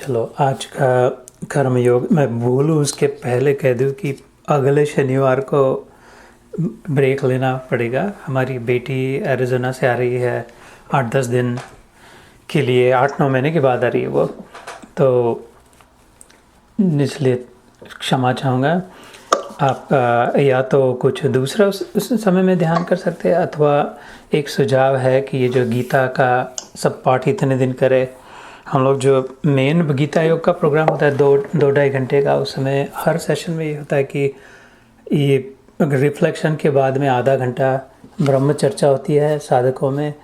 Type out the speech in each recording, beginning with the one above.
चलो आज का कर्म योग मैं बोलूँ उसके पहले कह दूँ कि अगले शनिवार को ब्रेक लेना पड़ेगा। हमारी बेटी एरिज़ोना से आ रही है 8-10 दिन के लिए, 8-9 महीने के बाद आ रही है वो, तो इसलिए क्षमा चाहूँगा। आप या तो कुछ दूसरा उस समय में ध्यान कर सकते हैं, अथवा एक सुझाव है कि ये जो गीता का सब पाठ इतने दिन करे। हम लोग जो मेन गीता योग का प्रोग्राम होता है 2-2.5 घंटे का, उसमें हर सेशन में ये होता है कि ये रिफ्लेक्शन के बाद में आधा घंटा ब्रह्म चर्चा होती है साधकों में,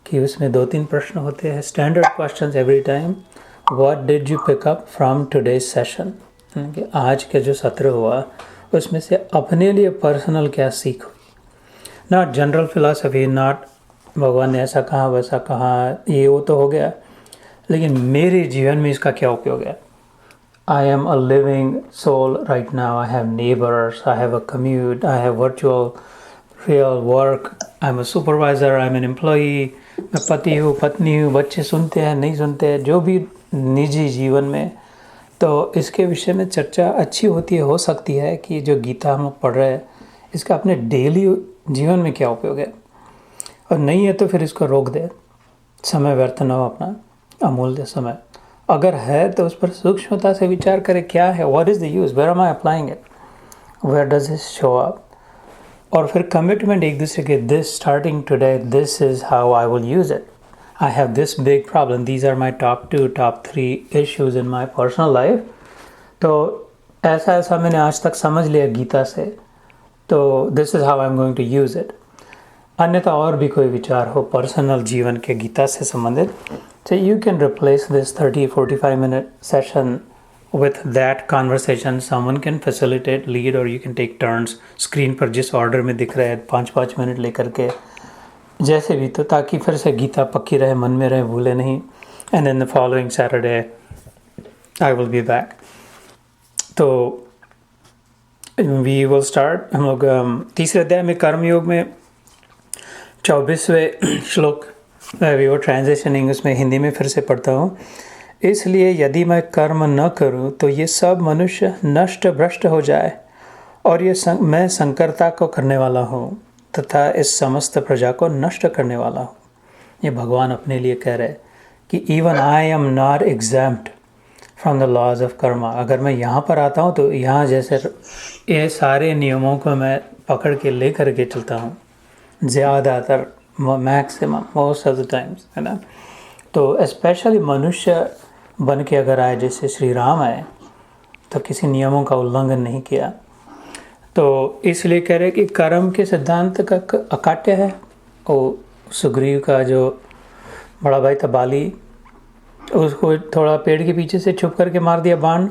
कि उसमें 2-3 प्रश्न होते हैं, standard questions every time. What did you pick up from today's session, कि आज का जो सत्र हुआ उसमें से अपने लिए पर्सनल क्या सीख हुई। नॉट जनरल फिलॉसफी, नॉट भगवान ने ऐसा कहा वैसा कहा, ये वो तो हो गया, लेकिन मेरे जीवन में इसका क्या उपयोग है। I am a living soul right now, I have neighbours, I have a commute, I have virtual real work, I am a supervisor, I am an employee, मैं पति हूँ, पत्नी हूँ, बच्चे सुनते हैं नहीं सुनते हैं, जो भी निजी जीवन में। तो इसके विषय में चर्चा अच्छी होती है, हो सकती है कि जो गीता हम पढ़ रहे हैं इसका अपने डेली जीवन में क्या उपयोग है, और नहीं है तो फिर इसको रोक दे, समय व्यर्थ न हो अपना अमूल्य समय। अगर है तो उस पर सूक्ष्मता से विचार करें, क्या है, what is the use, where am I applying it, where does it show up. और फिर कमिटमेंट एक दूसरे के, this starting today this is how I will use it, I have this big problem, these are my top 2 top 3 issues in my personal life. तो ऐसा मैंने आज तक समझ लिया गीता से, तो this is how I am going to use it. अन्यथा और भी कोई विचार हो पर्सनल जीवन के गीता से संबंधित, so you can replace this 30-45 minute session with that conversation. Someone can facilitate, lead, or you can take turns. Screen पर जिस ऑर्डर में दिख रहा है 5-5 मिनट लेकर के, जैसे भी, तो ताकि फिर से गीता पक्की रहे, मन में रहे, भूले नहीं। And then the following Saturday I will be back. तो वी विल स्टार्ट। हम लोग तीसरे अध्याय में कर्मयोग में 24वें श्लोक वो ट्रांजेशनिंग, उसमें हिंदी में फिर से पढ़ता हूँ। इसलिए यदि मैं कर्म न करूँ तो ये सब मनुष्य नष्ट भ्रष्ट हो जाए, और ये मैं संकरता को करने वाला हूँ तथा इस समस्त प्रजा को नष्ट करने वाला हूँ। ये भगवान अपने लिए कह रहे कि even I am not exempt from the laws of karma. अगर मैं यहाँ पर आता हूँ तो यहाँ जैसे ये सारे नियमों को मैं पकड़ के ले करके चलता हूँ, ज़्यादातर, maximum, most of the times, है ना। तो स्पेशली मनुष्य बन के अगर आए, जैसे श्री राम आए, तो किसी नियमों का उल्लंघन नहीं किया। तो इसलिए कह रहे कि कर्म के सिद्धांत का अकाट्य है। वो सुग्रीव का जो बड़ा भाई था बाली, उसको थोड़ा पेड़ के पीछे से छुप करके मार दिया बाण,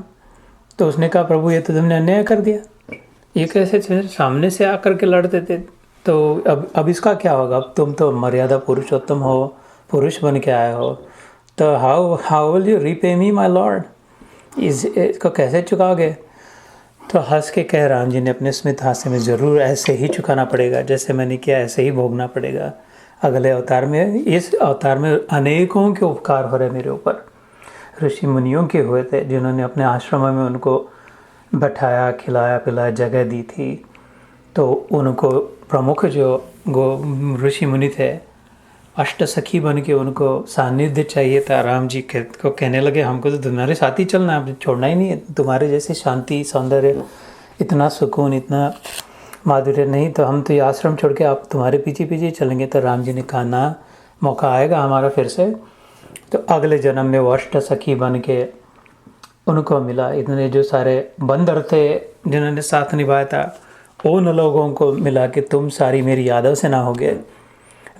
तो उसने कहा प्रभु ये तो तुमने अन्याय कर दिया, ये कैसे सामने से आकर के लड़ते थे, तो अब इसका क्या होगा। अब तुम तो मर्यादा पुरुषोत्तम हो, पुरुष बन के आए हो, तो how will you repay me my Lord, इसको कैसे चुकाओगे। तो हंस के कह राम जी ने अपने स्मित हास्य में, ज़रूर ऐसे ही चुकाना पड़ेगा, जैसे मैंने किया ऐसे ही भोगना पड़ेगा अगले अवतार में। इस अवतार में अनेकों के उपकार हो रहे मेरे ऊपर। ऋषि मुनियों के हुए थे जिन्होंने अपने आश्रम में उनको बैठाया, खिलाया पिलाया, जगह दी थी। तो उनको प्रमुख जो ऋषि मुनि थे, अष्ट सखी बन के उनको सानिध्य चाहिए था। राम जी को कहने लगे हमको तो तुम्हारे साथ ही चलना है, छोड़ना ही नहीं है, तुम्हारे जैसी शांति, सौंदर्य, इतना सुकून, इतना माधुर्य नहीं, तो हम तो ये आश्रम छोड़ के आप तुम्हारे पीछे पीछे चलेंगे। तो राम जी ने कहा ना, मौका आएगा हमारा फिर से। तो अगले जन्म में वो अष्ट सखी बन के उनको मिला। इतने जो सारे बंदर थे जिन्होंने साथ निभाया था, उन लोगों को मिला कि तुम सारी मेरी यादव से ना होगे,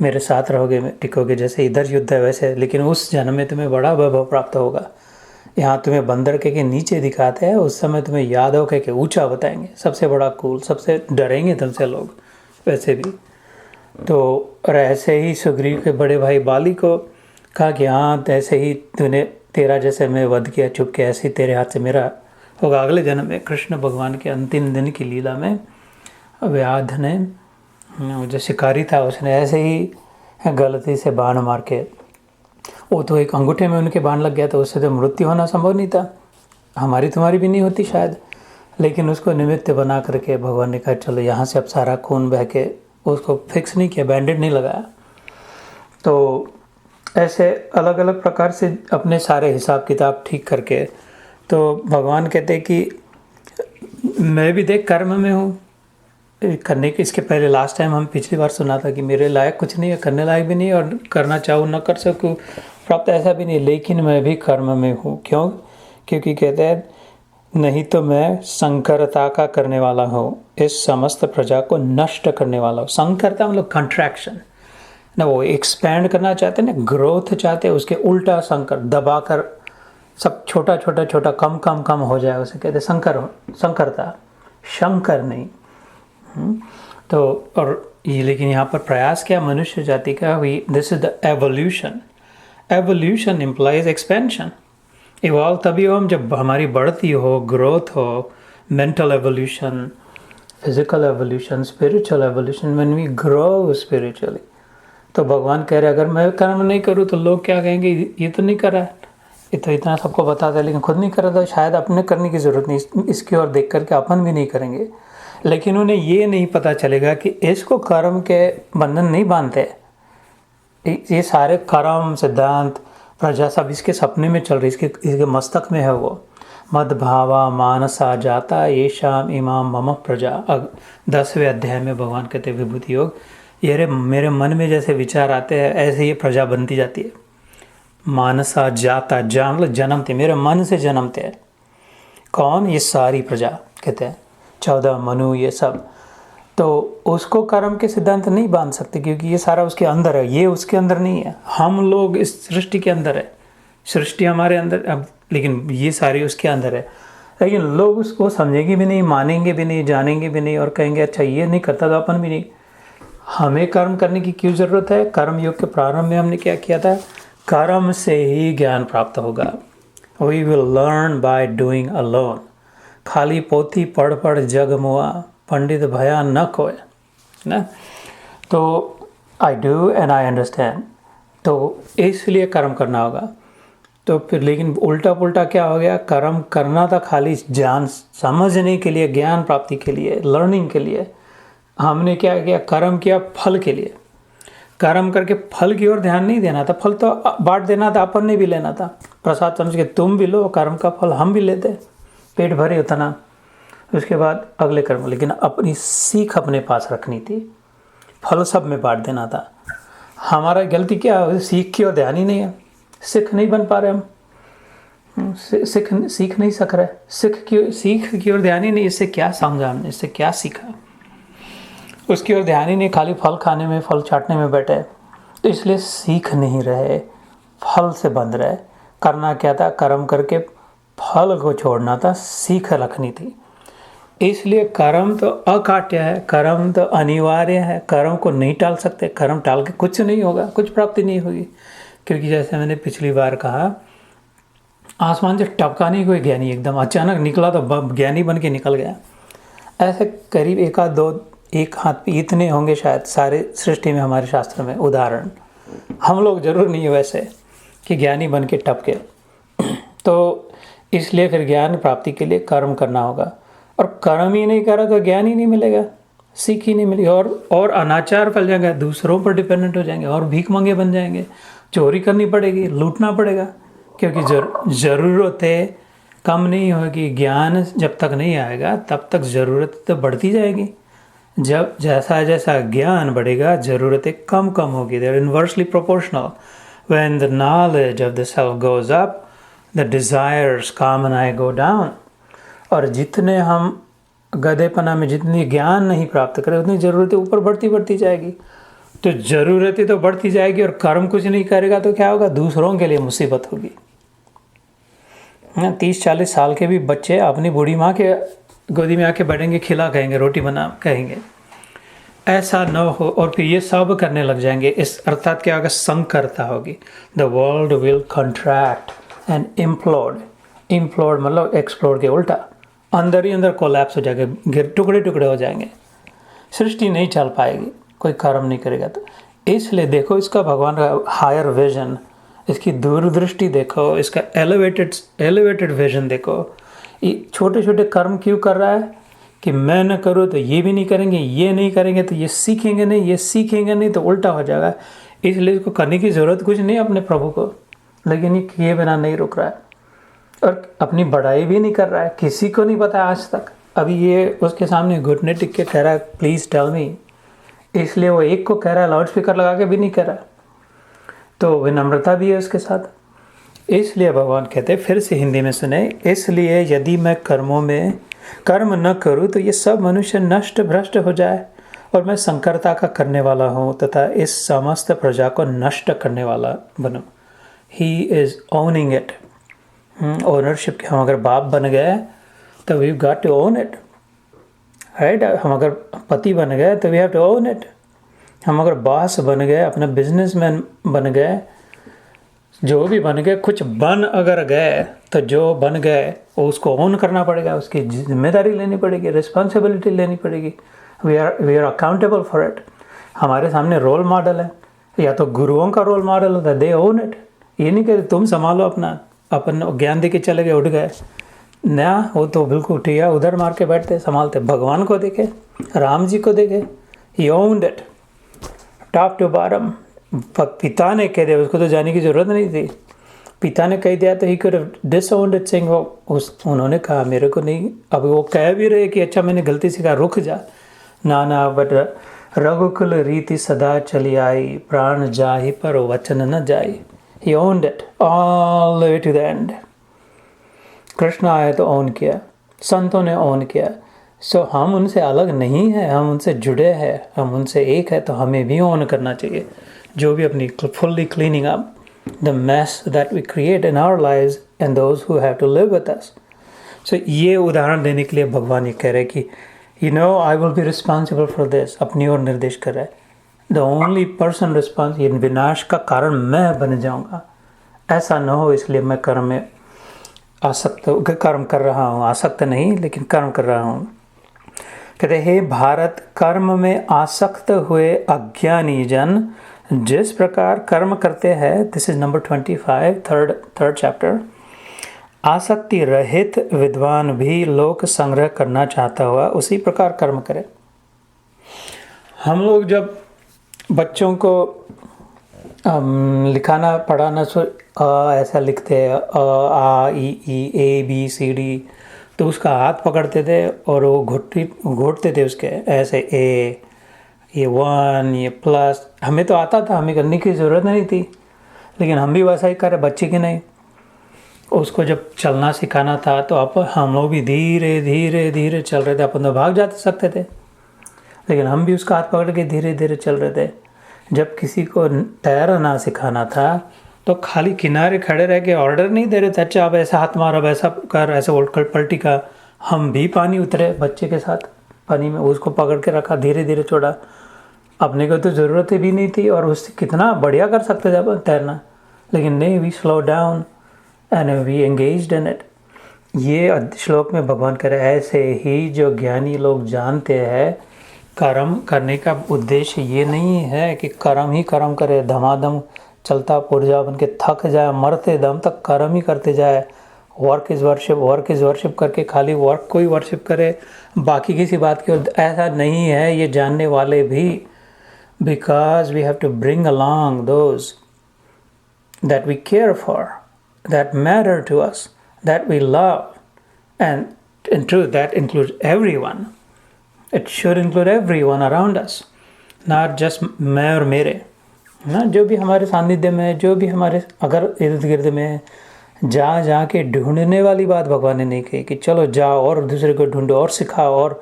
मेरे साथ रहोगे, टिकोगे, जैसे इधर युद्ध है वैसे, लेकिन उस जन्म में तुम्हें बड़ा वैभव प्राप्त होगा। यहाँ तुम्हें बंदर के नीचे दिखाते हैं, उस समय तुम्हें यादव के ऊंचा बताएंगे, सबसे बड़ा कूल, सबसे डरेंगे तुमसे लोग वैसे भी। तो और ऐसे ही सुग्रीव के बड़े भाई बाली को कहा कि हाँ ऐसे ही तूने, तेरा जैसे मैं वध किया छुप के, ऐसे ही तेरे हाथ से मेरा होगा अगले जन्म में। कृष्ण भगवान के अंतिम दिन की लीला में व्याध ने, जो शिकारी था, उसने ऐसे ही गलती से बाण मार के वो तो एक अंगूठे में उनके बाण लग गया तो उससे तो मृत्यु होना संभव नहीं था, हमारी तुम्हारी भी नहीं होती शायद। लेकिन उसको निमित्त बना करके भगवान ने कहा चलो यहाँ से अब सारा खून बह के, उसको फिक्स नहीं किया, बैंडेड नहीं लगाया। तो ऐसे अलग अलग प्रकार से अपने सारे हिसाब किताब ठीक करके तो भगवान कहते कि मैं भी देख कर्म में हूँ करने के। इसके पहले लास्ट टाइम हम पिछली बार सुना था कि मेरे लायक कुछ नहीं है, करने लायक भी नहीं, और करना चाहूँ न कर सकूँ प्राप्त ऐसा भी नहीं, लेकिन मैं भी कर्म में हूँ। क्यों? क्योंकि कहते हैं नहीं तो मैं संकरता का करने वाला हूँ, इस समस्त प्रजा को नष्ट करने वाला हूँ। संकरता मतलब कंट्रैक्शन ना, वो एक्सपैंड करना चाहते हैं ना, ग्रोथ चाहते हैं, उसके उल्टा संकर दबा कर सब छोटा छोटा छोटा कम कम कम हो जाए, उसे कहते संकरता, शंकर नहीं। तो और ये लेकिन यहाँ पर प्रयास क्या मनुष्य जाति का हुई, this is the evolution. Evolution implies expansion. Evolve तभी हो हम जब हमारी बढ़ती हो, ग्रोथ हो, mental evolution, physical evolution, spiritual evolution, when we grow spiritually. तो भगवान कह रहे अगर मैं कर्म नहीं करूँ तो लोग क्या कहेंगे, ये तो नहीं कर रहा है, ये तो इतना सबको बताता है लेकिन खुद नहीं कर रहा था, शायद अपने करने की ज़रूरत नहीं, इसकी ओर देख करके अपन भी नहीं करेंगे। लेकिन उन्हें ये नहीं पता चलेगा कि इसको कर्म के बंधन नहीं बांधते, ये सारे कर्म सिद्धांत प्रजा सब इसके सपने में चल रही, इसके मस्तक में है। वो मद भावा मानसा जाता ये शाम इमाम मम प्रजा। 10वें अध्याय में भगवान कहते विभूति योग, ये मेरे मन में जैसे विचार आते हैं ऐसे ये प्रजा बनती जाती है। मानसा जाता, जा मतलब जन्मते, मेरे मन से जन्मते हैं। कौन? ये सारी प्रजा कहते हैं 14 मनु ये सब। तो उसको कर्म के सिद्धांत नहीं बांध सकते क्योंकि ये सारा उसके अंदर है, ये उसके अंदर नहीं है। हम लोग इस सृष्टि के अंदर है, सृष्टि हमारे अंदर अब, लेकिन ये सारी उसके अंदर है। लेकिन लोग उसको समझेंगे भी नहीं, मानेंगे भी नहीं, जानेंगे भी नहीं और कहेंगे अच्छा ये नहीं करता तो अपन भी नहीं। हमें कर्म करने की क्यों ज़रूरत है? कर्म योग के प्रारंभ में हमने क्या किया था? कर्म से ही ज्ञान प्राप्त होगा। We will learn by doing alone. खाली पोथी पढ़ पढ़ जग मुआ, पंडित भया न कोय ना। तो I do and I understand, तो इसलिए कर्म करना होगा। तो फिर लेकिन उल्टा पुल्टा क्या हो गया, कर्म करना था खाली ज्ञान समझने के लिए, ज्ञान प्राप्ति के लिए, लर्निंग के लिए। हमने क्या किया? कर्म किया फल के लिए। कर्म करके फल की ओर ध्यान नहीं देना था, फल तो बांट देना था, अपन ने भी लेना था। प्रसाद समझ के तुम भी लो, कर्म का फल हम भी लेते, पेट भरे उतना, उसके बाद अगले कर्म। लेकिन अपनी सीख अपने पास रखनी थी, फल सब में बांट देना था। हमारा गलती क्या है? सीख की ओर ध्यान ही नहीं है, सिख नहीं बन पा रहे हम, सीख नहीं सक रहे, सीख की ओर ध्यान ही नहीं। इससे क्या समझा हमने, इससे क्या सीखा, उसकी ओर ध्यान ही नहीं, खाली फल खाने में, फल चाटने में बैठे। तो इसलिए सीख नहीं रहे, फल से बंध रहे। करना क्या था? कर्म करके फल को छोड़ना था, सीख रखनी थी। इसलिए कर्म तो अकाट्य है, कर्म तो अनिवार्य है, कर्म को नहीं टाल सकते। कर्म टाल के कुछ नहीं होगा, कुछ प्राप्ति नहीं होगी। क्योंकि जैसे मैंने पिछली बार कहा, आसमान से टपका नहीं कोई ज्ञानी, एकदम अचानक निकला तो ज्ञानी बन के निकल गया। ऐसे करीब एक हाथ पे इतने होंगे शायद सारे सृष्टि में, हमारे शास्त्र में उदाहरण। हम लोग जरूर नहीं है वैसे कि ज्ञानी बन के टपके। तो इसलिए फिर ज्ञान प्राप्ति के लिए कर्म करना होगा, और कर्म ही नहीं करा तो ज्ञान ही नहीं मिलेगा, सीख ही नहीं मिलेगी, और अनाचार फैल जाएगा, दूसरों पर डिपेंडेंट हो जाएंगे और भीख मंगे बन जाएंगे, चोरी करनी पड़ेगी, लूटना पड़ेगा। क्योंकि ज़रूरतें कम नहीं होगी। ज्ञान जब तक नहीं आएगा तब तक ज़रूरत तो बढ़ती जाएगी। जब जैसा जैसा ज्ञान बढ़ेगा ज़रूरतें कम कम होगी। They are inversely proportional. When the knowledge of the self goes up, the desires कामनाएं गो डाउन। और जितने हम गधेपना में जितनी ज्ञान नहीं प्राप्त करें उतनी ज़रूरतें ऊपर बढ़ती जाएगी। तो ज़रूरतें तो बढ़ती जाएगी और कर्म कुछ नहीं करेगा तो क्या होगा? दूसरों के लिए मुसीबत होगी। 30-40 साल के भी बच्चे अपनी बूढ़ी माँ के गोदी में आके बैठेंगे, खिला कहेंगे, रोटी बना कहेंगे। ऐसा न हो और फिर ये सब करने लग जाएंगे। इस अर्थात क्या होगा? संकरता होगी। The world will contract and implode. Implode मतलब एक्सप्लोड के उल्टा, अंदर ही अंदर कोलैप्स हो जाएगा, टुकड़े टुकड़े हो जाएंगे। सृष्टि नहीं चल पाएगी, कोई कर्म नहीं करेगा तो। इसलिए देखो इसका भगवान का हायर विजन, इसकी दूरदृष्टि देखो, इसका एलिवेटेड विजन देखो। ये छोटे छोटे कर्म क्यों कर रहा है कि मैं न करूँ तो ये भी नहीं करेंगे, ये नहीं करेंगे तो ये सीखेंगे नहीं, ये सीखेंगे नहीं तो उल्टा हो जाएगा। इसलिए इसको करने की ज़रूरत कुछ नहीं अपने प्रभु को, लेकिन ये किए बिना नहीं रुक रहा है और अपनी बड़ाई भी नहीं कर रहा है। किसी को नहीं पता आज तक। अभी ये उसके सामने घुटने टिक के कह रहा है प्लीज़ टेल मी, इसलिए वो एक को कह रहा है, लाउड स्पीकर लगा के भी नहीं कह रहा। तो विनम्रता भी है उसके साथ। इसलिए भगवान कहते हैं, फिर से हिंदी में सुने, इसलिए यदि मैं कर्म न करूँ तो ये सब मनुष्य नष्ट भ्रष्ट हो जाए और मैं संकरता का करने वाला हूँ तथा इस समस्त प्रजा को नष्ट करने वाला बनूँ। He is owning it. Ownership के हम अगर बाप बन गए तो we got to own it, right. हम अगर पति बन गए तो we have to own it. हम अगर बॉस बन गए, अपना बिजनेसमैन बन गए, जो भी बन गए, कुछ बन अगर गए तो जो बन गए उसको ओन करना पड़ेगा, उसकी जिम्मेदारी लेनी पड़ेगी, रिस्पॉन्सिबिलिटी लेनी पड़ेगी। We are accountable for it. हमारे सामने रोल मॉडल है, या तो गुरुओं का रोल मॉडल होता है, दे ओन इट। ये नहीं कहते तुम संभालो अपना, अपन ज्ञान दे के चले गए उठ गए ना, वो तो बिल्कुल उठिया उधर मार के बैठते संभालते। भगवान को देखे, राम जी को देखे, he owned it top to bottom. पिता ने कह दिया, उसको तो जाने की ज़रूरत नहीं थी। पिता ने कह दिया तो ही कुड डिसओन्ड इट, सेइंग उन्होंने कहा मेरे को नहीं। अब वो कह भी रहे कि अच्छा मैंने गलती से कहा, रुक जा। ना बट रघुकुल रीति सदा चली आई, प्राण जाहि पर वचन न जाई। He owned it all the way to the end. Krishna आए तो ओन किया, संतों ने ओन किया। सो हम उनसे अलग नहीं हैं, हम उनसे जुड़े हैं, हम उनसे एक है, तो हमें भी ओन करना चाहिए। जो भी अपनी fully cleaning up the mess that we create in our lives and those who have to live with us. So ये उदाहरण देने के लिए भगवान ये कह रहे हैं कि you know I will be responsible for this, अपनी ओर निर्देश कर रहा है। द ओनली पर्सन रिस्पॉन्स, ये विनाश का कारण मैं बन जाऊंगा, ऐसा न हो, इसलिए मैं कर्म में कर्म कर रहा हूँ। आसक्त नहीं, लेकिन कर्म कर रहा हूँ। कहते हे भारत, कर्म में आसक्त हुए अज्ञानी जन जिस प्रकार कर्म करते हैं, this is number 25, third chapter. आसक्ति रहित विद्वान भी लोक संग्रह करना चाहता हुआ उसी प्रकार कर्म करे। हम लोग जब बच्चों को लिखाना पढ़ाना ऐसा लिखते हैं, आ ई ए बी सी डी, तो उसका हाथ पकड़ते थे और वो घोटते थे उसके ऐसे, ए ये 1 ये प्लस। हमें तो आता था, हमें करने की ज़रूरत नहीं थी, लेकिन हम भी वैसा ही करे, बच्चे की नहीं। उसको जब चलना सिखाना था तो हम लोग भी धीरे धीरे धीरे चल रहे थे। अपन तो भाग जाते सकते थे, लेकिन हम भी उसका हाथ पकड़ के धीरे धीरे चल रहे थे। जब किसी को तैरना सिखाना था तो खाली किनारे खड़े रह के ऑर्डर नहीं दे रहे थे, अच्छा अब ऐसा हाथ मार, अब ऐसा कर, ऐसा उलट पलटी का। हम भी पानी उतरे बच्चे के साथ पानी में, उसको पकड़ के रखा, धीरे धीरे छोड़ा। अपने को तो ज़रूरत भी नहीं थी और उससे कितना बढ़िया कर सकते थे अपन तैरना, लेकिन नहीं, we slow down and we engaged in it. ये श्लोक में भगवान कह रहे हैं, ऐसे ही जो ज्ञानी लोग जानते हैं कर्म करने का उद्देश्य ये नहीं है कि कर्म ही कर्म करे, धमाधम चलता पुर्जा बन के थक जाए, मरते दम तक कर्म ही करते जाए। वर्क इज़ वर्शिप करके खाली वर्क को ही वर्शिप करे, बाकी किसी बात की ऐसा नहीं है। ये जानने वाले भी, because we have to bring along those that we care for, that matter to us, that we love, and in truth that includes everyone. It should include everyone around us, not just मैं और मेरे ना। जो भी हमारे सानिध्य में, जो भी हमारे अगर इर्द गिर्द में, जा के ढूंढने वाली बात भगवान ने नहीं कही कि चलो जाओ और दूसरे को ढूंढो और सिखाओ और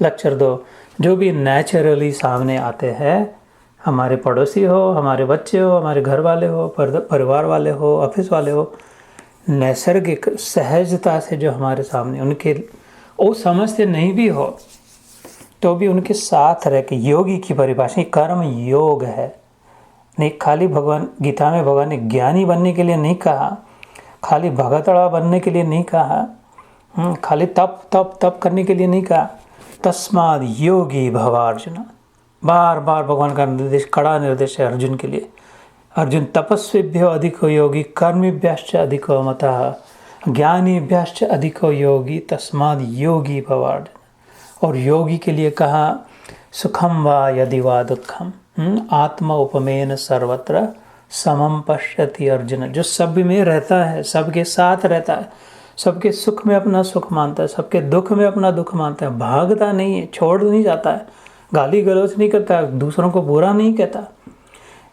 लेक्चर दो। जो भी नेचुरली सामने आते हैं, हमारे पड़ोसी हो, हमारे बच्चे हो, हमारे घर वाले हो, परिवार वाले हो, ऑफिस वाले हो, नैसर्गिक सहजता से जो हमारे सामने, उनके वो समझते नहीं भी हो तो भी उनके साथ रह के, योगी की परिभाषा कर्म योग है। नहीं, खाली भगवान गीता में भगवान ने ज्ञानी बनने के लिए नहीं कहा, खाली भगतड़ा बनने के लिए नहीं कहा, खाली तप करने के लिए नहीं कहा। तस्माद योगी भव अर्जुन, बार बार भगवान का निर्देश, कड़ा निर्देश है अर्जुन के लिए। अर्जुन तपस्विभ्यो अधिको योगी कर्मिभ्यश्च अधिको मतः ज्ञानीभ्यश्च अधिको योगी तस्माद् योगी भवार्जुन। और योगी के लिए कहा सुखम वा यदि वा दुखम आत्मा उपमेन सर्वत्र समम पश्यति अर्जुन। जो सब में रहता है, सबके साथ रहता है, सबके सुख में अपना सुख मानता है, सबके दुख में अपना दुख मानता है, भागता नहीं है, छोड़ नहीं जाता है, गाली गलौज नहीं करता, दूसरों को बुरा नहीं कहता,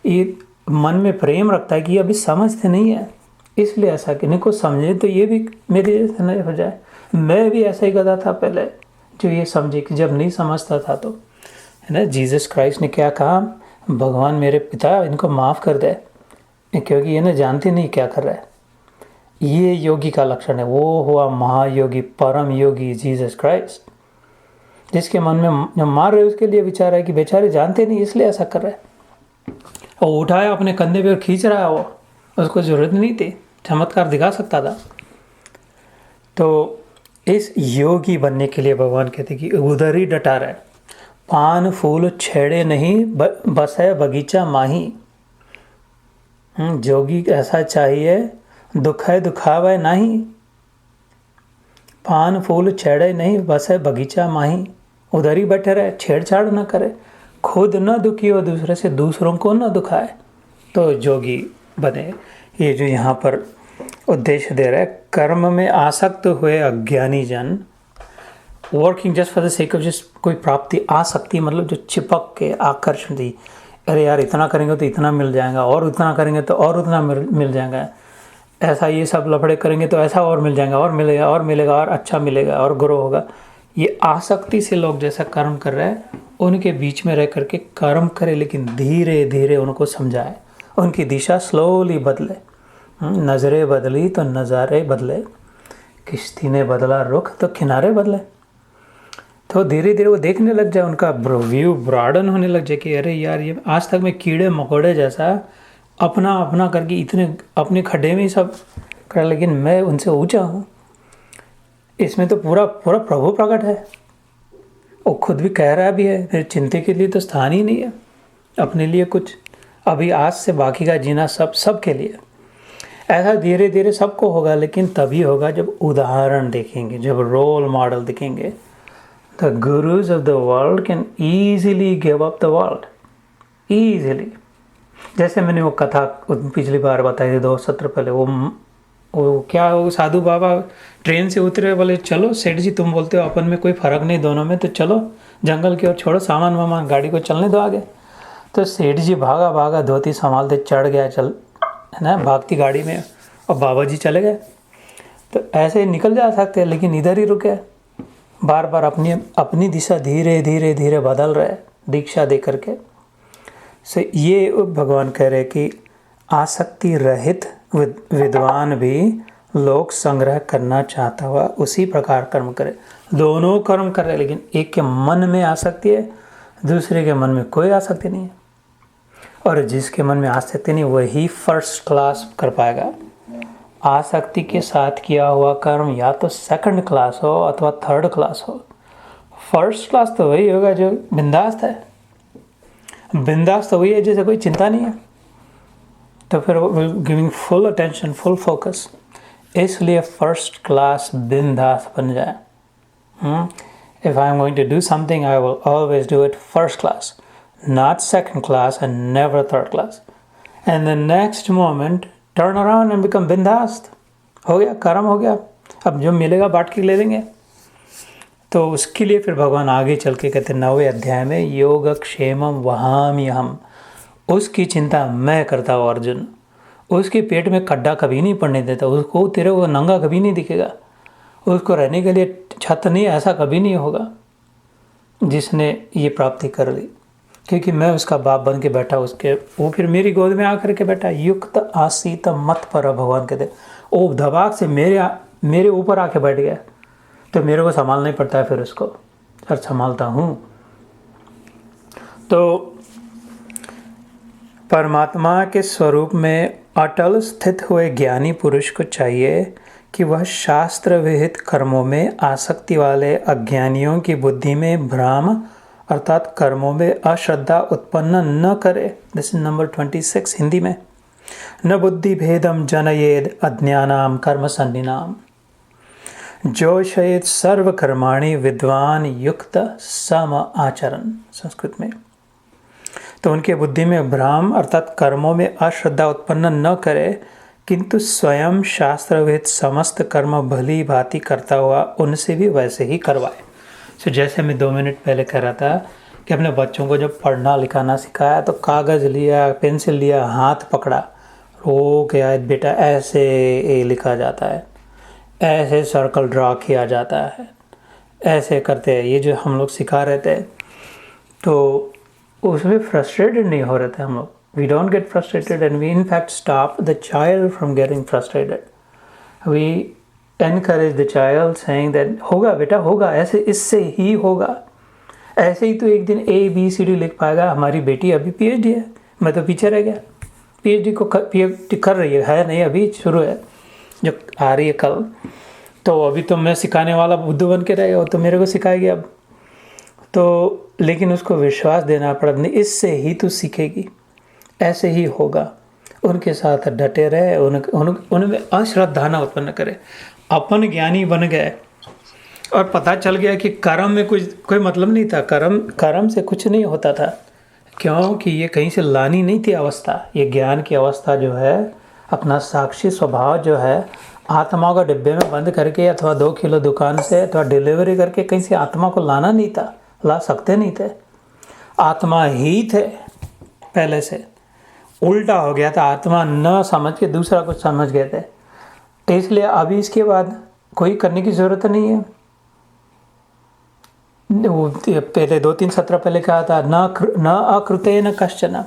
ये मन में प्रेम रखता है कि अभी समझते नहीं है, इसलिए ऐसा कि को समझे तो ये भी मेरे जैसे नहीं हो जाए। मैं भी ऐसा ही करता था पहले, जो ये समझे कि जब नहीं समझता था तो, है ना। जीसस क्राइस्ट ने क्या कहा, भगवान मेरे पिता इनको माफ़ कर दे, क्योंकि ये ना जानते नहीं क्या कर रहा है। ये योगी का लक्षण है। वो हुआ महायोगी, परम योगी जीसस क्राइस्ट, जिसके मन में जो मार रहे उसके लिए विचार है कि बेचारे जानते नहीं इसलिए ऐसा कर रहे हैं। और उठाया अपने कंधे पे और खींच रहा है, वो उसको ज़रूरत नहीं थी, चमत्कार दिखा सकता था। तो इस योगी बनने के लिए भगवान कहते कि उधर ही डटा रहे, पान फूल छेड़े नहीं बस है बगीचा माही। जोगी ऐसा चाहिए, दुख है दुखावे नहीं, पान फूल छेड़े नहीं बस है बगीचा माही। उधर ही बैठे रहे, छेड़छाड़ न करे, खुद न दुखी हो दूसरे से, दूसरों को न दुखाए, तो जोगी बने। ये जो यहाँ पर उद्देश्य दे रहा है, कर्म में आसक्त हुए अज्ञानी जन, working just for the sake of just कोई प्राप्ति, आसक्ति मतलब जो चिपक के आकर्षण दी, अरे यार इतना करेंगे तो इतना मिल जाएगा, और उतना करेंगे तो और उतना मिल जाएगा, ऐसा ये सब लफड़े करेंगे तो ऐसा और मिल जाएगा, और मिलेगा और मिलेगा और अच्छा मिलेगा और ग्रो होगा। ये आसक्ति से लोग जैसा कर्म कर रहे हैं, उनके बीच में रह करके कर्म करे, लेकिन धीरे धीरे उनको समझाए, उनकी दिशा स्लोली बदले। नज़रें बदली तो नज़ारे बदले, किश्ती ने बदला रुख तो किनारे बदले। तो धीरे धीरे वो देखने लग जाए, उनका व्यू ब्रॉडन होने लग जाए कि अरे यार ये आज तक मैं कीड़े मकोड़े जैसा अपना अपना करके इतने अपने खड्डे में ही सब कर, लेकिन मैं उनसे ऊंचा हूँ, इसमें तो पूरा पूरा प्रभु प्रकट है। वो खुद भी कह रहा भी है, मेरे चिंता के लिए तो स्थान ही नहीं है अपने लिए कुछ, अभी आज से बाकी का जीना सब के लिए। ऐसा धीरे धीरे सबको होगा, लेकिन तभी होगा जब उदाहरण देखेंगे, जब रोल मॉडल दिखेंगे। The gurus of the world can easily give up the world, easily. जैसे मैंने वो कथा पिछली बार बताई थी 2 सत्र पहले, वो क्या, वो साधु बाबा ट्रेन से उतरे, बोले चलो सेठ जी तुम बोलते हो अपन में कोई फ़र्क नहीं दोनों में, तो चलो जंगल की ओर, छोड़ो सामान वामान, गाड़ी को चलने दो आगे। तो सेठ जी भागा भागा धोती संभालते चढ़ गया, चल है ना, भागती गाड़ी में, और बाबा जी चले गए। तो ऐसे निकल जा सकते हैं, लेकिन इधर ही रुके, बार बार अपनी दिशा धीरे धीरे धीरे बदल रहे दीक्षा दे करके। सो ये भगवान कह रहे कि आसक्ति रहित विद्वान भी लोक संग्रह करना चाहता हुआ उसी प्रकार कर्म करे। दोनों कर्म कर रहे, लेकिन एक के मन में आसक्ति है, दूसरे के मन में कोई आसक्ति नहीं है। और जिसके मन में आसक्ति नहीं, वही फर्स्ट क्लास कर पाएगा। आसक्ति के साथ किया हुआ कर्म या तो सेकंड क्लास हो अथवा थर्ड क्लास हो। फर्स्ट क्लास तो वही होगा जो बिंदास है। बिंदास तो वही है जैसे कोई चिंता नहीं है, तो फिर giving full attention, full focus. इसलिए फर्स्ट क्लास बिंदास बन जाए। If I am going to do something, I will always do it first class, not second class and never third class. And the next moment, turn around and become बिंदास। हो गया, कर्म हो गया, अब जो मिलेगा बांट के ले लेंगे। तो उसके लिए फिर भगवान आगे चल के कहते 9वें अध्याय में, योग क्षेमम वहाम्यहम, उसकी चिंता मैं करता हूँ अर्जुन। उसके पेट में खड्डा कभी नहीं पड़ने देता, उसको तेरे को नंगा कभी नहीं दिखेगा, उसको रहने के लिए छत नहीं, ऐसा कभी नहीं होगा जिसने ये प्राप्ति कर ली, क्योंकि मैं उसका बाप बन के बैठा, उसके वो फिर मेरी गोद में आकर के बैठा। युक्त आसीत मत पर, भगवान कहते वो धबाक से मेरे ऊपर आके बैठ गया, तो मेरे को संभालना ही पड़ता है फिर उसको, और संभालता हूँ। तो परमात्मा के स्वरूप में अटल स्थित हुए ज्ञानी पुरुष को चाहिए कि वह शास्त्र विहित कर्मों में आसक्ति वाले अज्ञानियों की बुद्धि में भ्रम अर्थात कर्मों में अश्रद्धा उत्पन्न न करे। दिस इज नंबर 26 हिंदी में। न बुद्धि भेदम जनयेद अज्ञानाम कर्म संधिनाम जोशयेत सर्व कर्माणि विद्वान युक्त सम आचरण। संस्कृत में। तो उनके बुद्धि में भ्रम अर्थात कर्मों में अश्रद्धा उत्पन्न न करे, किंतु स्वयं शास्त्रविद समस्त कर्म भली भांति करता हुआ उनसे भी वैसे ही करवाए। तो जैसे मैं 2 मिनट पहले कह रहा था कि अपने बच्चों को जब पढ़ना लिखाना सिखाया तो कागज़ लिया, पेंसिल लिया, हाथ पकड़ा, वो क्या बेटा ऐसे ए लिखा जाता है, ऐसे सर्कल ड्रा किया जाता है, ऐसे करते हैं, ये जो हम लोग सिखा रहे थे। तो उसमें फ्रस्ट्रेटेड नहीं हो रहे थे हम लोग। We don't get frustrated and we in fact stop the child from getting frustrated. We encourage the child saying that होगा बेटा होगा, ऐसे इससे ही होगा, ऐसे ही तो एक दिन ABCD लिख पाएगा। हमारी बेटी अभी PhD है, मैं तो पीछे रह गया। PhD को PhD कर रही है नहीं, अभी शुरू है, जो आ रही है कल। तो अभी तो मैं सिखाने वाला बुद्धू बन के रहेगा, वो तो मेरे को सिखाएगी अब। तो लेकिन उसको विश्वास देना पड़ा, नहीं इससे ही तू सीखेगी, ऐसे ही होगा। उनके साथ डटे रहे, उनमें अश्रद्धा न उत्पन्न करे। अपन ज्ञानी बन गए और पता चल गया कि कर्म में कोई मतलब नहीं था, कर्म से कुछ नहीं होता था, क्योंकि ये कहीं से लानी नहीं थी अवस्था। ये ज्ञान की अवस्था जो है, अपना साक्षी स्वभाव जो है, आत्मा को डिब्बे में बंद करके अथवा 2 किलो दुकान से अथवा डिलीवरी करके कहीं से आत्मा को लाना नहीं था, ला सकते नहीं थे। आत्मा ही थे पहले से। उल्टा हो गया था, आत्मा न समझ के दूसरा कुछ समझ गए थे। तो इसलिए अभी इसके बाद कोई करने की ज़रूरत नहीं है। वो पहले 2-3 सत्र पहले कहा था, न अकृते न कश्चन,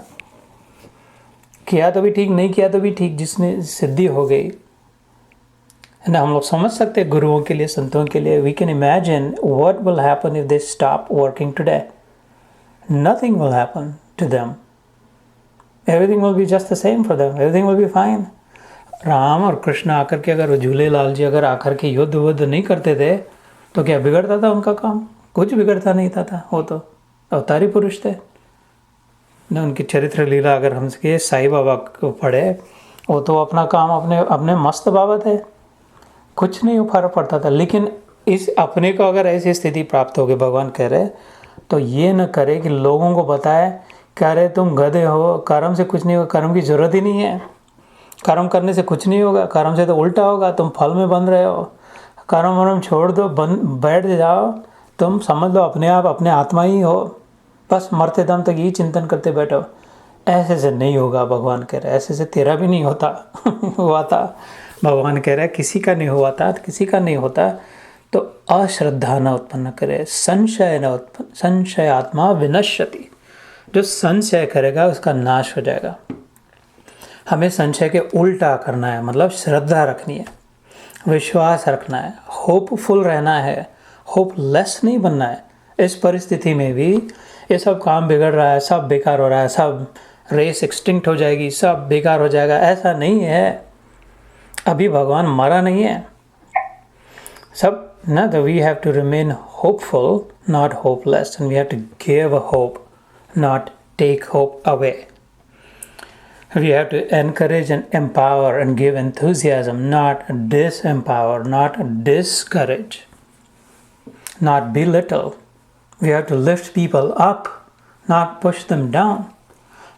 किया तो भी ठीक, नहीं किया तो भी ठीक, जिसने सिद्धि हो गई है ना। हम लोग समझ सकते हैं गुरुओं के लिए, संतों के लिए। We can imagine what will happen if they stop working today. Nothing will happen to them, everything will be just the same for them, everything will be fine. Ram और कृष्ण आकर के, अगर झूलेलाल जी अगर आकर के युद्ध नहीं करते थे तो क्या बिगड़ता था उनका काम? कुछ बिगड़ता नहीं था। वो तो अवतारी पुरुष थे न। उनकी चरित्र लीला अगर हम सके साईं बाबा को पढ़े, वो तो अपना काम अपने मस्त बाबा थे, कुछ नहीं फर्क पड़ता था। लेकिन इस अपने को अगर ऐसी स्थिति प्राप्त हो गई, भगवान कह रहे, तो ये न करे कि लोगों को बताए, कह रहे तुम गधे हो, कर्म से कुछ नहीं होगा, कर्म की ज़रूरत ही नहीं है, कर्म करने से कुछ नहीं होगा, कर्म से तो उल्टा होगा, तुम फल में बंध रहे हो, कर्म वरम छोड़ दो, बैठ जाओ, तुम समझ लो अपने आप अपने आत्मा ही हो, बस मरते दम तक यही चिंतन करते बैठो। ऐसे से नहीं होगा, भगवान कह रहे, ऐसे से तेरा भी नहीं होता हुआ था। भगवान कह रहे किसी का नहीं हुआ था, किसी का नहीं होता। तो अश्रद्धा न उत्पन्न करे, संशय न उत्पन्न, संशय आत्मा विनश्यति। जो संशय करेगा उसका नाश हो जाएगा। हमें संशय के उल्टा करना है, मतलब श्रद्धा रखनी है, विश्वास रखना है, होपफुल रहना है, होपलेस नहीं बनना है। इस परिस्थिति में भी ये सब काम बिगड़ रहा है, सब बेकार हो रहा है, सब रेस एक्सटिंक्ट हो जाएगी, सब बेकार हो जाएगा, ऐसा नहीं है। अभी भगवान मरा नहीं है सब ना। तो we have to remain hopeful, not hopeless, and we have to give hope, not take hope away. We have to encourage and empower and give enthusiasm, not disempower, not discourage, not belittle. We have to lift people up, not push them down.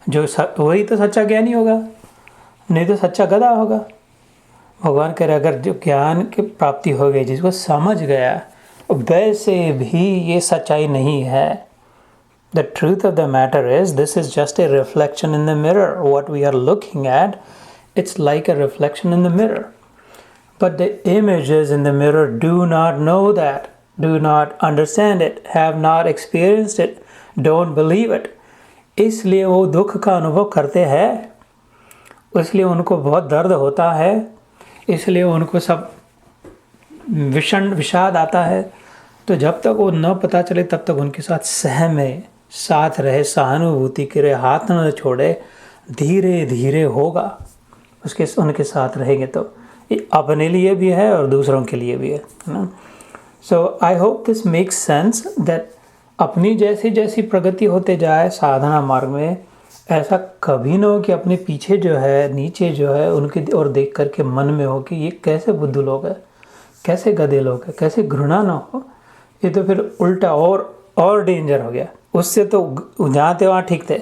जो वही तो सच्चा ज्ञानी होगा, नहीं तो सच्चा गधा होगा। भगवान कह रहे अगर जो ज्ञान की प्राप्ति हो गई, जिसको समझ गया, वैसे भी ये सच्चाई नहीं है। The truth of the matter is, this is just a reflection in the mirror. What we are looking at, it's like a reflection in the mirror. But the images in the mirror do not know that, do not understand it, have not experienced it, don't believe it. इसलिए वो दुख का अनुभव करते हैं, इसलिए उनको बहुत दर्द होता है, इसलिए उनको सब विषाद आता है। तो जब तक वो न पता चले तब तक उनके साथ सहमे, साथ रहे, सहानुभूति करे, हाथ न छोड़े, धीरे धीरे होगा। उनके साथ रहेंगे तो ये अपने लिए भी है और दूसरों के लिए भी है ना। So I hope this makes sense that अपनी जैसी जैसी प्रगति होते जाए साधना मार्ग में, ऐसा कभी ना हो कि अपने पीछे जो है, नीचे जो है, उनकी ओर देख करके मन में हो कि ये कैसे बुद्धू लोग हैं, कैसे गधे लोग हैं, कैसे घृणा ना हो। ये तो फिर उल्टा और डेंजर हो गया। उससे तो जहाँ थे वहाँ ठीक थे,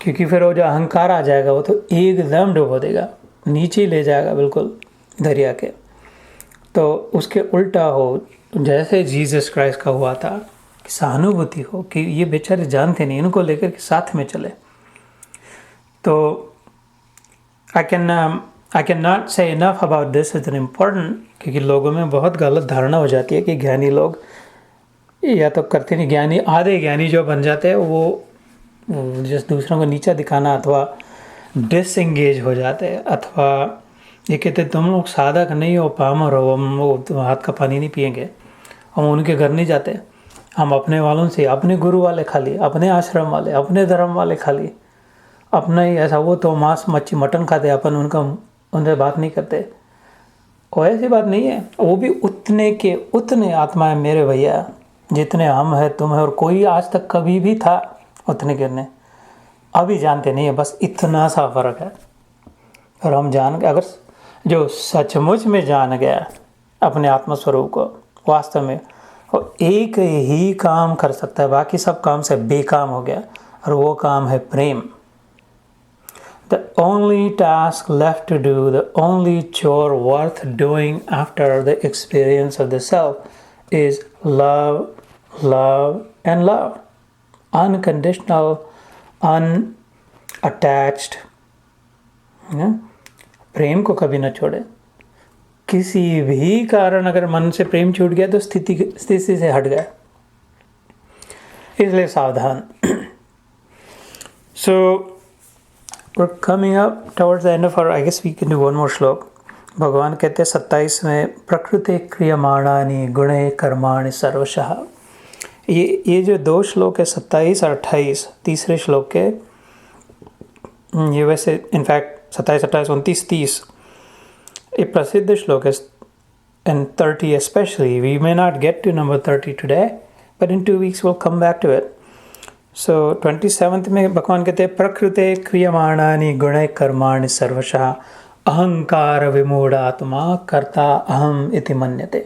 क्योंकि फिर वो जो अहंकार आ जाएगा वो तो एकदम डुबो देगा, नीचे ही ले जाएगा बिल्कुल दरिया के। तो उसके उल्टा हो, जैसे जीसस क्राइस्ट का हुआ था, कि सहानुभूति हो कि ये बेचारे जानते नहीं, इनको लेकर के साथ में चले। तो आई कैन नॉट से enough about this, is an important, क्योंकि लोगों में बहुत गलत धारणा हो जाती है कि ज्ञानी लोग या तो करते नहीं, ज्ञानी आधे ज्ञानी जो बन जाते हैं वो जिस दूसरों को नीचा दिखाना अथवा डिसएंगेज हो जाते हैं, अथवा ये कहते तुम लोग साधक नहीं हो, पामर हो, हम वो हाथ का पानी नहीं पिएंगे, हम उनके घर नहीं जाते, हम अपने वालों से, अपने गुरु वाले खाली, अपने आश्रम वाले, अपने धर्म वाले खाली, अपना ही ऐसा, वो तो मांस मच्छी मटन खाते, अपन उनसे बात नहीं करते। और ऐसी बात नहीं है, वो भी उतने के उतने आत्मा है मेरे भैया, जितने हम हैं तुम है, और कोई आज तक कभी भी था उतने के उतने, अभी जानते नहीं है, बस इतना सा फर्क है। और हम जान गए, अगर जो सचमुच में जान गया अपने आत्मस्वरूप को वास्तव में, और एक ही काम कर सकता है, बाकी सब काम से बेकाम हो गया, और वो काम है प्रेम। The only task left to do, the only chore worth doing after the experience of the self is love, love and love. Unconditional, unattached. प्रेम को कभी न छोड़े। किसी भी कारण अगर मन से प्रेम छूट गया तो स्थिति से हट गया, इसलिए सावधान। So we're coming up towards the end of our, I guess we can do one more श्लोक। भगवान कहते हैं 27 में, प्रकृति क्रियमाणानि गुणे कर्माणि सर्वशः। ये जो दो श्लोक है 27 और 28, तीसरे श्लोक के, ये वैसे इनफैक्ट 27, 28, 29, 30 ये प्रसिद्ध श्लोक है, and 30 especially. We may not get to number 30 today, but in 2 weeks we'll come back to it. So 27th में भगवान कहते हैं, प्रकृते क्रियमाणानि गुणे कर्माणि सर्वशः अहंकार विमूढ़ात्मा कर्ता अहम इति मन्यते।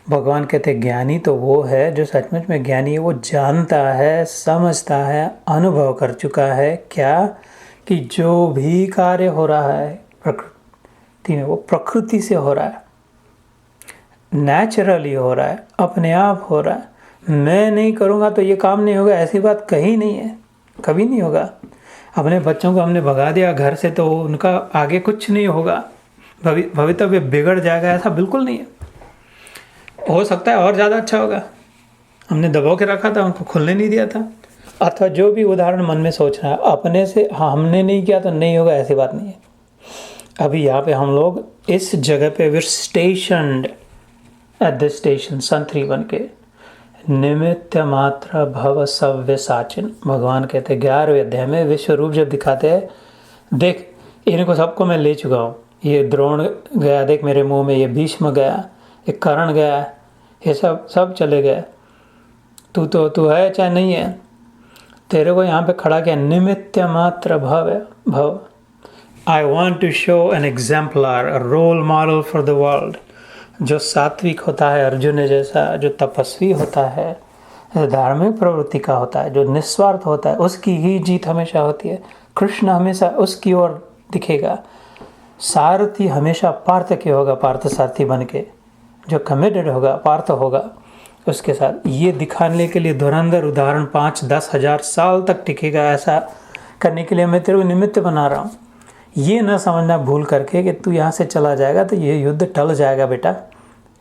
भगवान कहते हैं ज्ञानी तो वो है जो सचमुच में ज्ञानी है, वो जानता है, समझता है, अनुभव कर चुका है क्या, कि जो भी कार्य हो रहा है प्रकृति में वो प्रकृति से हो रहा है, नेचुरली हो रहा है, अपने आप हो रहा है। मैं नहीं करूँगा तो ये काम नहीं होगा, ऐसी बात कहीं नहीं है, कभी नहीं होगा। अपने बच्चों को हमने भगा दिया घर से तो उनका आगे कुछ नहीं होगा, भवितव्य बिगड़ जाएगा, ऐसा बिल्कुल नहीं है। हो सकता है और ज़्यादा अच्छा होगा, हमने दबा के रखा था, उनको खुलने नहीं दिया था, अथवा जो भी उदाहरण मन में सोच रहा है अपने से, हाँ हमने नहीं किया तो नहीं होगा, ऐसी बात नहीं है। अभी यहाँ पे हम लोग इस जगह पे वीर स्टेशनड एट दिस स्टेशन संतरी बन के, निमित्त मात्र भव सव्य साचिन। भगवान कहते 11वें अध्याय में विश्व रूप जब दिखाते हैं, देख इनको सबको मैं ले चुका हूँ, ये द्रोण गया, देख मेरे मुंह में, ये भीष्म गया, ये कर्ण गया, ये सब चले गए, तू है चाहे नहीं है, तेरे को यहाँ पे खड़ा किया, निमित्त मात्र भव। I want to show an exemplar, a role model for the world, जो सात्विक होता है अर्जुन जैसा, जो तपस्वी होता है, जो धार्मिक प्रवृत्ति का होता है, जो निस्वार्थ होता है, उसकी ही जीत हमेशा होती है। कृष्ण हमेशा उसकी ओर दिखेगा, सारथी हमेशा पार्थ के होगा, पार्थ सारथी बन के, जो कमिटेड होगा पार्थ होगा उसके साथ। ये दिखाने के लिए धुरंधर उदाहरण 5-10 हज़ार साल तक टिकेगा, ऐसा करने के लिए मैं तेरे को निमित्त बना रहा हूँ। ये न समझना भूल करके कि तू यहाँ से चला जाएगा तो ये युद्ध टल जाएगा, बेटा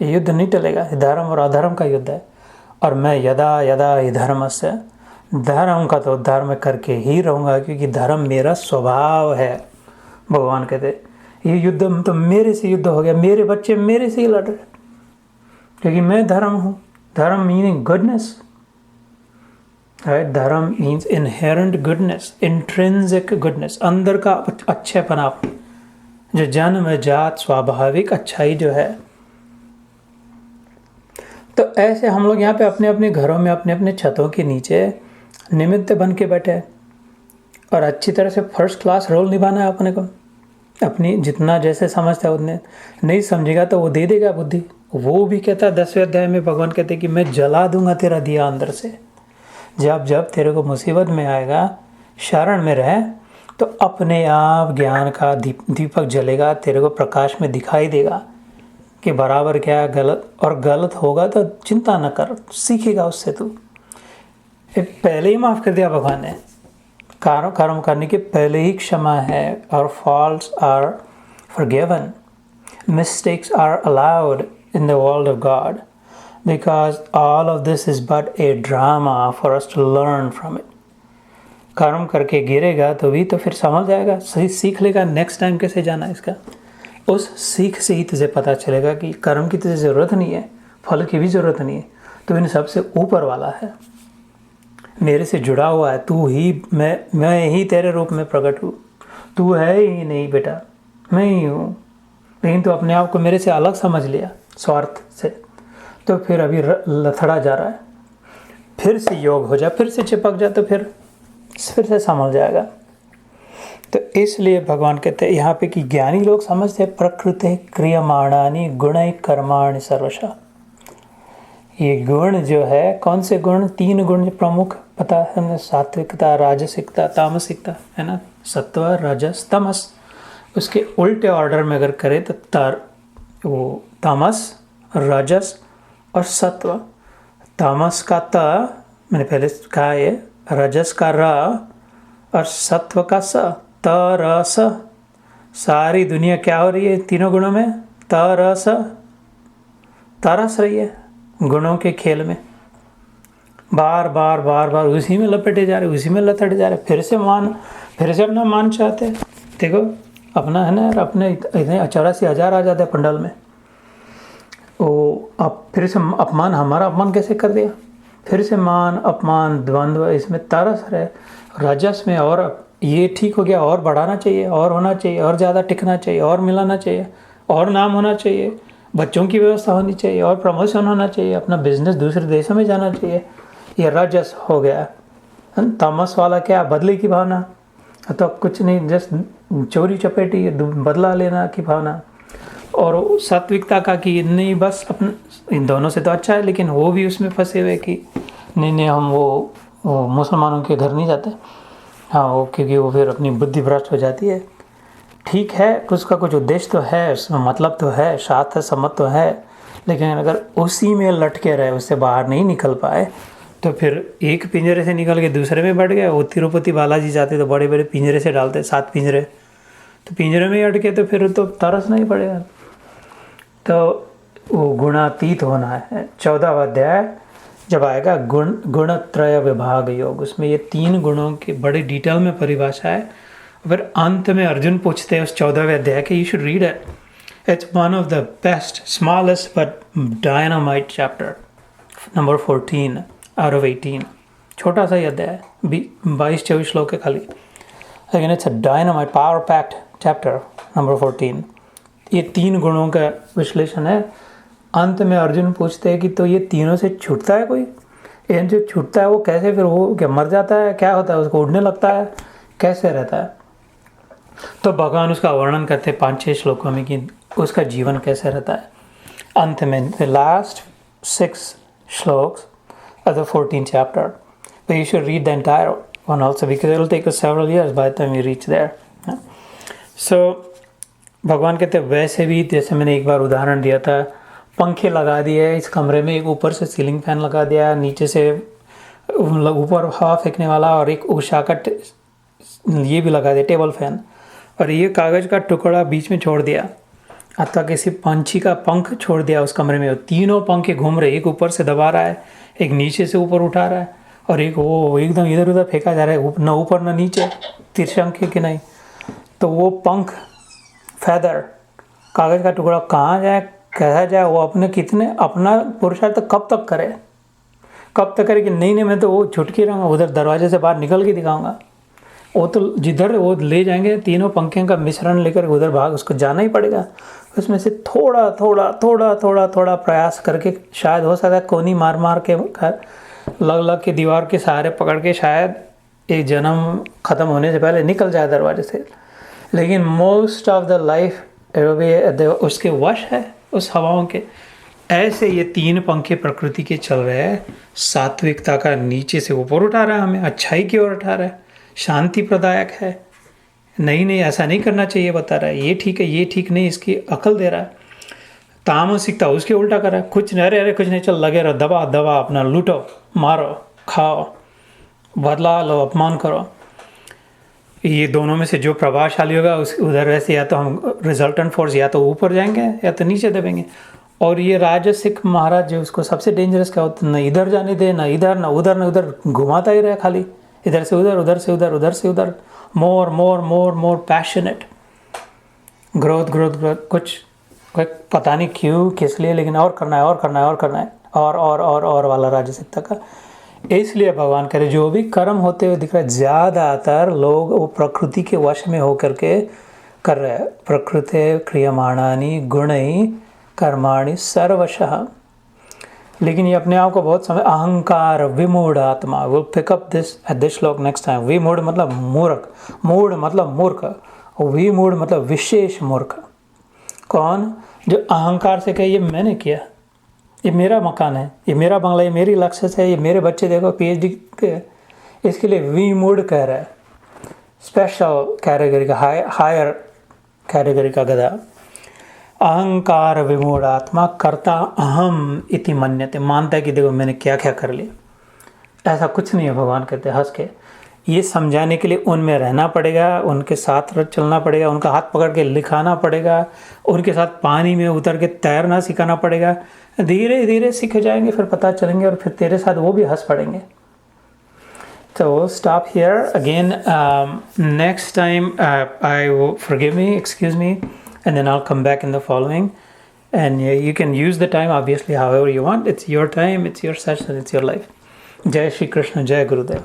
ये युद्ध नहीं टलेगा, धर्म और अधर्म का युद्ध है। और मैं यदा यदा ही धर्म से, धर्म का तो उद्धार मैं करके ही रहूँगा, क्योंकि धर्म मेरा स्वभाव है। भगवान कहते ये युद्ध तो मेरे से युद्ध हो गया, मेरे बच्चे मेरे से ही लड़ रहे, क्योंकि मैं धर्म हूँ। धर्म मीनिंग गुडनेस, धर्म means inherent goodness, intrinsic goodness, अंदर का अच्छेपना, जो जन्म जात स्वाभाविक अच्छाई जो है। तो ऐसे हम लोग यहाँ पे अपने अपने घरों में, अपने अपने छतों के नीचे निमित्त बन के बैठे है और अच्छी तरह से फर्स्ट क्लास रोल निभाना है अपने को, अपनी जितना जैसे समझता है उतने। नहीं समझेगा तो वो दे देगा बुद्धि। वो भी कहता है 10वें अध्याय में भगवान कहते हैं कि मैं जला दूंगा तेरा दिया अंदर से। जब जब तेरे को मुसीबत में आएगा, शरण में रहे, तो अपने आप ज्ञान का दीपक जलेगा, तेरे को प्रकाश में दिखाई देगा कि बराबर क्या है गलत, और गलत होगा तो चिंता न कर, सीखेगा उससे तू। पहले ही माफ़ कर दिया भगवान ने, कर्म करने के पहले ही क्षमा है। और faults are forgiven, mistakes are allowed in the world of God, because all of this is but a drama for us to learn from it. कर्म करके गिरेगा तो भी तो फिर समझ जाएगा, सही सीख लेगा नेक्स्ट टाइम कैसे जाना है इसका। उस सीख से ही तुझे पता चलेगा कि कर्म की तुझे ज़रूरत नहीं है, फल की भी ज़रूरत नहीं है, तो इन सबसे ऊपर वाला है, मेरे से जुड़ा हुआ है। तू ही मैं ही तेरे रूप में प्रकट हूँ, तू है ही नहीं बेटा, मैं ही हूँ। लेकिन तू अपने आप को मेरे से अलग समझ लिया स्वार्थ से, तो फिर अभी लथड़ा जा रहा है। फिर से योग हो जाए, फिर से चिपक जाए, तो फिर से संभल जाएगा। तो इसलिए भगवान कहते हैं यहाँ पे कि ज्ञानी लोग समझते हैं प्रकृति क्रियमाणानि गुणैः कर्माणि सर्वशः। ये गुण जो है, कौन से गुण? 3 गुण प्रमुख पता है, सात्विकता, राजसिकता, तामसिकता, है ना, सत्व रजस तमस। उसके उल्टे ऑर्डर में अगर करें तो वो तमस, रजस और सत्व। तामस का त मैंने पहले कहा है, रजस का र और सत्व का स, त र स। सारी दुनिया क्या हो रही है तीनों गुणों में? त र स, तरस रही है गुणों के खेल में, बार बार बार बार उसी में लपेटे जा रहे, उसी में लथड़े जा रहे। फिर से अपना मान चाहते हैं। देखो अपना है ना यार, अपने इतने 84,000 आ जाते हैं पंडाल में। वो अब फिर से अपमान, हमारा अपमान कैसे कर दिया? फिर से मान अपमान द्वंद्व, इसमें तरस रहे। रजस में और ये ठीक हो गया, और बढ़ाना चाहिए, और होना चाहिए, और ज़्यादा टिकना चाहिए, और मिलाना चाहिए, और नाम होना चाहिए, बच्चों की व्यवस्था होनी चाहिए, और प्रमोशन होना चाहिए, अपना बिजनेस दूसरे देशों में जाना चाहिए। ये रजस हो गया। तामस वाला क्या? बदले की भावना, तो कुछ नहीं, जस्ट चोरी चपेटी, बदला लेना की भावना। और सात्विकता का कि नहीं बस अपने, इन दोनों से तो अच्छा है, लेकिन वो भी उसमें फंसे हुए कि नहीं हम वो मुसलमानों के घर नहीं जाते। हाँ, वो क्योंकि वो फिर अपनी बुद्धि भ्रष्ट हो जाती है। ठीक है, उसका कुछ उद्देश्य तो है, उसमें मतलब तो है, शास्त्र सम्मत तो है, लेकिन अगर उसी में लटके रहे, उससे बाहर नहीं निकल पाए, तो फिर एक पिंजरे से निकल के दूसरे में बैठ गए। वो तिरुपति बालाजी जाते तो बड़े बड़े पिंजरे से डालते, 7 पिंजरे, तो पिंजरे में ही अटके तो फिर तो तरस नहीं पड़ेगा। तो वो गुणातीत होना है। 14वां अध्याय जब आएगा गुणत्रय विभाग योग, उसमें ये 3 गुणों की बड़ी डिटेल में परिभाषा है। फिर अंत में अर्जुन पूछते हैं उस 14वें अध्याय के, you should read it, it's one of the best smallest but dynamite chapter, number 14 out of 18। छोटा सा ही अध्याय, 22-24 श्लोक है खाली, लेकिन it's a dynamite power packed chapter number 14। ये 3 गुणों का विश्लेषण है। अंत में अर्जुन पूछते हैं कि तो ये तीनों से छूटता है कोई? ये जो छूटता है वो कैसे, फिर वो क्या मर जाता है, क्या होता है, उसको उड़ने लगता है, कैसे रहता है? तो भगवान उसका वर्णन करते 5-6 श्लोकों में कि उसका जीवन कैसे रहता है। अंत में the last 6 shlokas of the 14th chapter, but you should read the entire one also, because it will take us several years by the time you reach there. So भगवान कहते हैं वैसे भी, जैसे मैंने एक बार उदाहरण दिया था, पंखे लगा दिए इस कमरे में, एक ऊपर से सीलिंग फैन लगा दिया, नीचे से ऊपर हवा फेंकने वाला, और एक उषा का ये भी लगा दिया टेबल फैन, और ये कागज़ का टुकड़ा बीच में छोड़ दिया, अथवा किसी पंछी का पंख छोड़ दिया उस कमरे में। तीनों पंखे घूम रहे, एक ऊपर से दबा रहा है, एक नीचे से ऊपर उठा रहा है, और एक वो एकदम इधर उधर फेंका जा रहा है, न ऊपर न नीचे, तिरछंक कि नहीं। तो वो पंख, फैदर, कागज़ का टुकड़ा कहाँ जाए, कैसा जाए, वो अपना पुरुषार्थ कब तक करे कि नहीं मैं तो वो छुटकी रहूँगा, उधर दरवाजे से बाहर निकल के दिखाऊंगा। वो तो जिधर वो ले जाएंगे, तीनों पंखे का मिश्रण लेकर उधर भाग, उसको जाना ही पड़ेगा। उसमें से थोड़ा प्रयास करके शायद हो सकता है कोनी मार के लग लग के दीवार के सहारे पकड़ के शायद एक जन्म ख़त्म होने से पहले निकल जाए दरवाजे से, लेकिन मोस्ट ऑफ द लाइफ उसके वश है उस हवाओं के। ऐसे ये 3 पंखे प्रकृति के चल रहे हैं। सात्विकता का नीचे से ऊपर उठा रहा है, हमें अच्छाई की ओर उठा रहा है, शांति प्रदायक है। नहीं ऐसा नहीं करना चाहिए बता रहा है, ये ठीक है ये ठीक नहीं, इसकी अकल दे रहा है। तामसिकता उसके उल्टा कर रहा है, कुछ नहीं, अरे कुछ नहीं, चल लगे रहो, दबा दबा अपना लूटो, मारो, खाओ, बदला लो, अपमान करो। ये दोनों में से जो प्रभावशाली होगा उस उधर वैसे या तो हम रिजल्टेंट फोर्स या तो ऊपर जाएंगे या तो नीचे दबेंगे। और ये राजसिक महाराज जो उसको सबसे डेंजरस क्या होता है, न इधर जाने दे, ना इधर ना उधर ना उधर, घुमाता ही रहे खाली, इधर से उधर, उधर से उधर, उधर से उधर। More more more more passionate, growth growth growth, कुछ पता नहीं क्यों किस लिए, लेकिन और करना है और करना है और करना है, और वाला राजसिकता का। इसलिए भगवान करे जो भी कर्म होते हुए दिख रहा है, ज़्यादातर लोग वो प्रकृति के वश में होकर के कर रहे हैं। प्रकृति क्रियमाणानि गुणैः कर्माणि सर्वशः। लेकिन ये अपने आप को बहुत समय अहंकार विमूढ़ आत्मा, will pick up this at this shloka next time. विमूढ़ मतलब मूर्ख, मूढ़ मतलब मूर्ख, विमूढ़ मतलब विशेष मूर्ख। कौन? जो अहंकार से कहे ये मैंने किया, ये मेरा मकान है, ये मेरा बंगला, ये मेरी लक्ष्य है, ये मेरे बच्चे देखो PhD के, इसके लिए विमूढ़ कह रहा है। स्पेशल कैटेगरी का, हायर कैटेगरी का गधा। अहंकार विमूढ़ आत्मा कर्ता अहम इति मन्यते, मानता है कि देखो मैंने क्या क्या कर लिया। ऐसा कुछ नहीं है, भगवान कहते हंस के। ये समझाने के लिए उनमें रहना पड़ेगा, उनके साथ चलना पड़ेगा, उनका हाथ पकड़ के लिखाना पड़ेगा, उनके साथ पानी में उतर के तैरना सिखाना पड़ेगा। धीरे धीरे सीख जाएंगे, फिर पता चलेंगे, और फिर तेरे साथ वो भी हंस पड़ेंगे। So stop here again. Next time, forgive me, excuse me, and then I'll come back in the following. And you can use the time obviously however you want. It's your time, it's your session, it's your life. Jai Shri Krishna, Jai Gurudev.